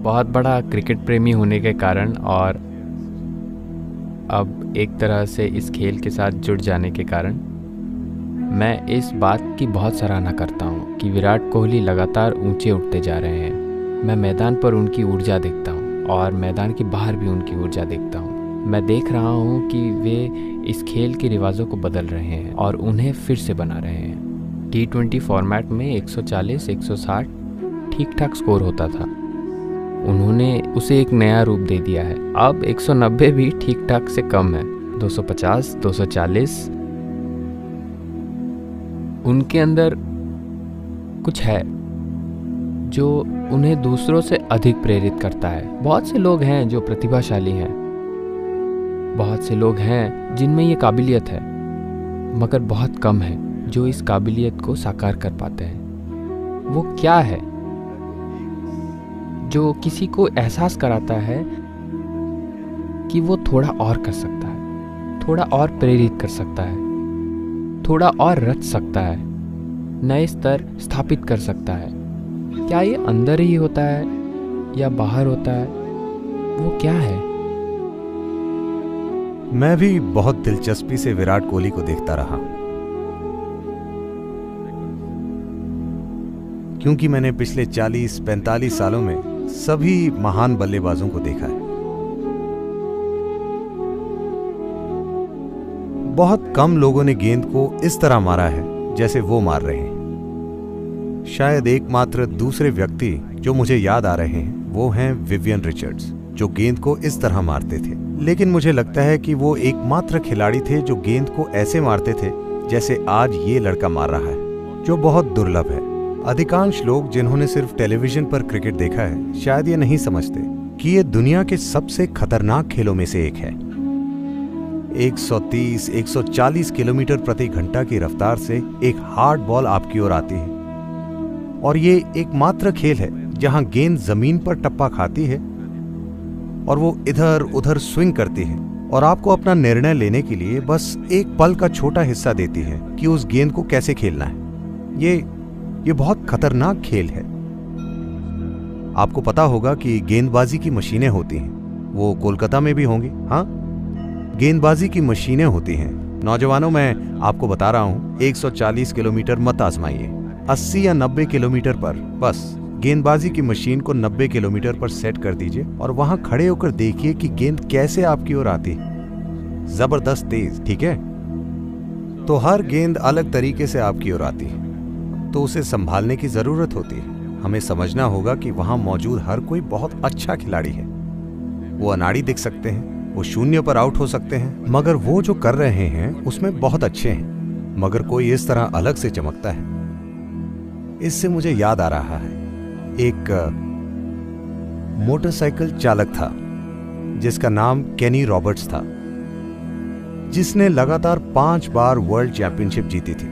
बहुत बड़ा क्रिकेट प्रेमी होने के कारण और अब एक तरह से इस खेल के साथ जुड़ जाने के कारण मैं इस बात की बहुत सराहना करता हूँ कि विराट कोहली लगातार ऊंचे उठते जा रहे हैं। मैं मैदान पर उनकी ऊर्जा देखता हूँ और मैदान के बाहर भी उनकी ऊर्जा देखता हूँ। मैं देख रहा हूँ कि वे इस खेल के रिवाजों को बदल रहे हैं और उन्हें फिर से बना रहे हैं। T20 फॉर्मेट में 140, 160 ठीक ठाक स्कोर होता था, उन्होंने उसे एक नया रूप दे दिया है। अब 190 भी ठीक ठाक से कम है। 250, 240, उनके अंदर कुछ है जो उन्हें दूसरों से अधिक प्रेरित करता है। बहुत से लोग हैं जो प्रतिभाशाली हैं, बहुत से लोग हैं जिनमें ये काबिलियत है, मगर बहुत कम है जो इस काबिलियत को साकार कर पाते हैं। वो क्या है जो किसी को एहसास कराता है कि वो थोड़ा और कर सकता है, थोड़ा और प्रेरित कर सकता है, थोड़ा और रच सकता है, नए स्तर स्थापित कर सकता है। क्या ये अंदर ही होता है या बाहर होता है? वो क्या है? मैं भी बहुत दिलचस्पी से विराट कोहली को देखता रहा, क्योंकि मैंने पिछले 40-45 सालों में सभी महान बल्लेबाजों को देखा है। बहुत कम लोगों ने गेंद को इस तरह मारा है जैसे वो मार रहे हैं। शायद एकमात्र दूसरे व्यक्ति जो मुझे याद आ रहे हैं वो हैं विवियन रिचर्ड्स, जो गेंद को इस तरह मारते थे। लेकिन मुझे लगता है कि वो एकमात्र खिलाड़ी थे जो गेंद को ऐसे मारते थे जैसे आज ये लड़का मार रहा है, जो बहुत दुर्लभ है। अधिकांश लोग जिन्होंने सिर्फ टेलीविजन पर क्रिकेट देखा है शायद ये नहीं समझते कि ये दुनिया के सबसे खतरनाक खेलों में से एक है। 130-140 किलोमीटर प्रति घंटा की रफ्तार से एक हार्ड बॉल आपकी ओर आती है, और ये एकमात्र खेल है जहां गेंद जमीन पर टप्पा खाती है और वो इधर उधर स्विंग करती है और आपको अपना निर्णय लेने के लिए बस एक पल का छोटा हिस्सा देती है कि उस गेंद को कैसे खेलना है। ये बहुत खतरनाक खेल है। आपको पता होगा कि गेंदबाजी की मशीनें होती हैं, वो कोलकाता में भी होंगी। हाँ, गेंदबाजी की मशीनें होती हैं। नौजवानों, मैं आपको बता रहा हूं, 140 किलोमीटर मत आजमाइए। 80 या 90 किलोमीटर पर बस गेंदबाजी की मशीन को 90 किलोमीटर पर सेट कर दीजिए और वहां खड़े होकर देखिए कि गेंद कैसे आपकी ओर आती है। जबरदस्त तेज, ठीक है? तो हर गेंद अलग तरीके से आपकी ओर आती है, तो उसे संभालने की जरूरत होती है। हमें समझना होगा कि वहां मौजूद हर कोई बहुत अच्छा खिलाड़ी है। वो अनाड़ी दिख सकते हैं, वो शून्य पर आउट हो सकते हैं, मगर वो जो कर रहे हैं उसमें बहुत अच्छे हैं। मगर कोई इस तरह अलग से चमकता है। इससे मुझे याद आ रहा है, एक मोटरसाइकिल चालक था जिसका नाम केनी रॉबर्ट्स था, जिसने लगातार 5 बार वर्ल्ड चैंपियनशिप जीती थी।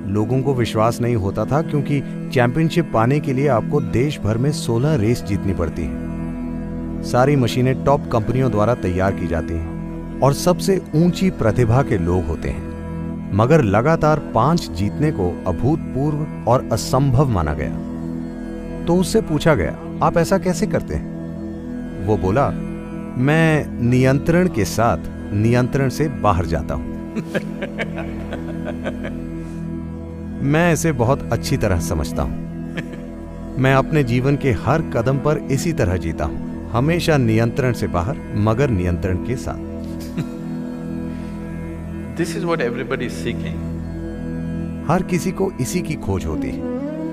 लोगों को विश्वास नहीं होता था क्योंकि चैंपियनशिप पाने के लिए आपको देश भर में 16 रेस जीतनी पड़ती हैं। सारी मशीनें टॉप कंपनियों द्वारा तैयार की जाती हैं और सबसे ऊंची प्रतिभा के लोग होते हैं, मगर लगातार 5 जीतने को अभूतपूर्व और असंभव माना गया। तो उससे पूछा गया, आप ऐसा कैसे करते हैं? वो बोला, मैं नियंत्रण के साथ नियंत्रण से बाहर जाता हूं। मैं इसे बहुत अच्छी तरह समझता हूं। मैं अपने जीवन के हर कदम पर इसी तरह जीता हूं, हमेशा नियंत्रण से बाहर मगर नियंत्रण के साथ। This is what everybody is seeking. हर किसी को इसी की खोज होती है।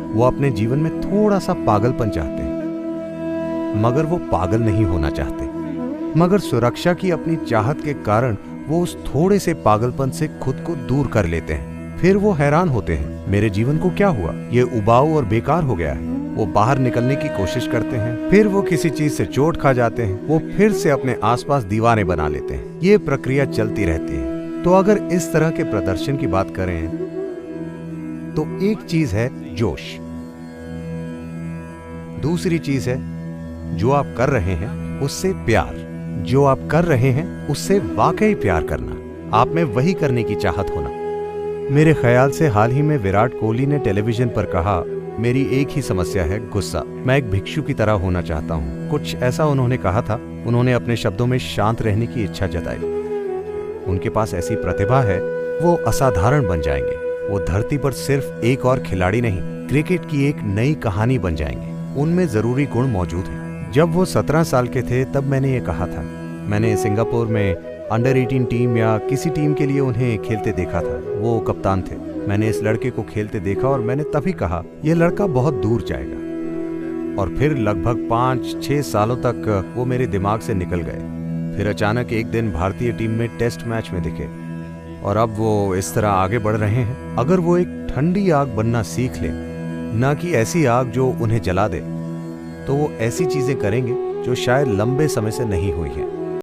वो अपने जीवन में थोड़ा सा पागलपन चाहते हैं, मगर वो पागल नहीं होना चाहते। मगर सुरक्षा की अपनी चाहत के कारण वो उस थोड़े से पागलपन से खुद को दूर कर लेते हैं। फिर वो हैरान होते हैं, मेरे जीवन को क्या हुआ? ये उबाऊ और बेकार हो गया है। वो बाहर निकलने की कोशिश करते हैं, फिर वो किसी चीज से चोट खा जाते हैं, वो फिर से अपने आसपास दीवारें बना लेते हैं। ये प्रक्रिया चलती रहती है। तो अगर इस तरह के प्रदर्शन की बात करें तो एक चीज है जोश, दूसरी चीज है जो आप कर रहे हैं उससे प्यार, जो आप कर रहे हैं उससे वाकई प्यार करना, आप में वही करने की चाहत होना। मेरे ख्याल से हाल ही में विराट कोहली ने टेलीविजन पर कहा, मेरी एक ही समस्या है, गुस्सा। मैं एक भिक्षु की तरह होना चाहता हूँ, कुछ ऐसा उन्होंने कहा था। उन्होंने अपने शब्दों में शांत रहने की इच्छा जताई। उनके पास ऐसी प्रतिभा है, वो असाधारण बन जाएंगे। वो धरती पर सिर्फ एक और खिलाड़ी नहीं, क्रिकेट की एक नई कहानी बन जाएंगे। उनमें जरूरी गुण मौजूद हैं। जब वो 17 साल के थे तब मैंने ये कहा था। मैंने सिंगापुर में अंडर 18 टीम या किसी टीम के लिए उन्हें खेलते देखा था। वो कप्तान थे। मैंने इस लड़के को खेलते देखा और मैंने तभी कहा, यह लड़का बहुत दूर जाएगा। और फिर लगभग 5-6 सालों तक वो मेरे दिमाग से निकल गए। फिर अचानक एक दिन भारतीय टीम में टेस्ट मैच में दिखे और अब वो इस तरह आगे बढ़ रहे हैं। अगर वो एक ठंडी आग बनना सीख ले, ना कि ऐसी आग जो उन्हें जला दे, तो वो ऐसी चीजें करेंगे जो शायद लंबे समय से नहीं हुई हैं।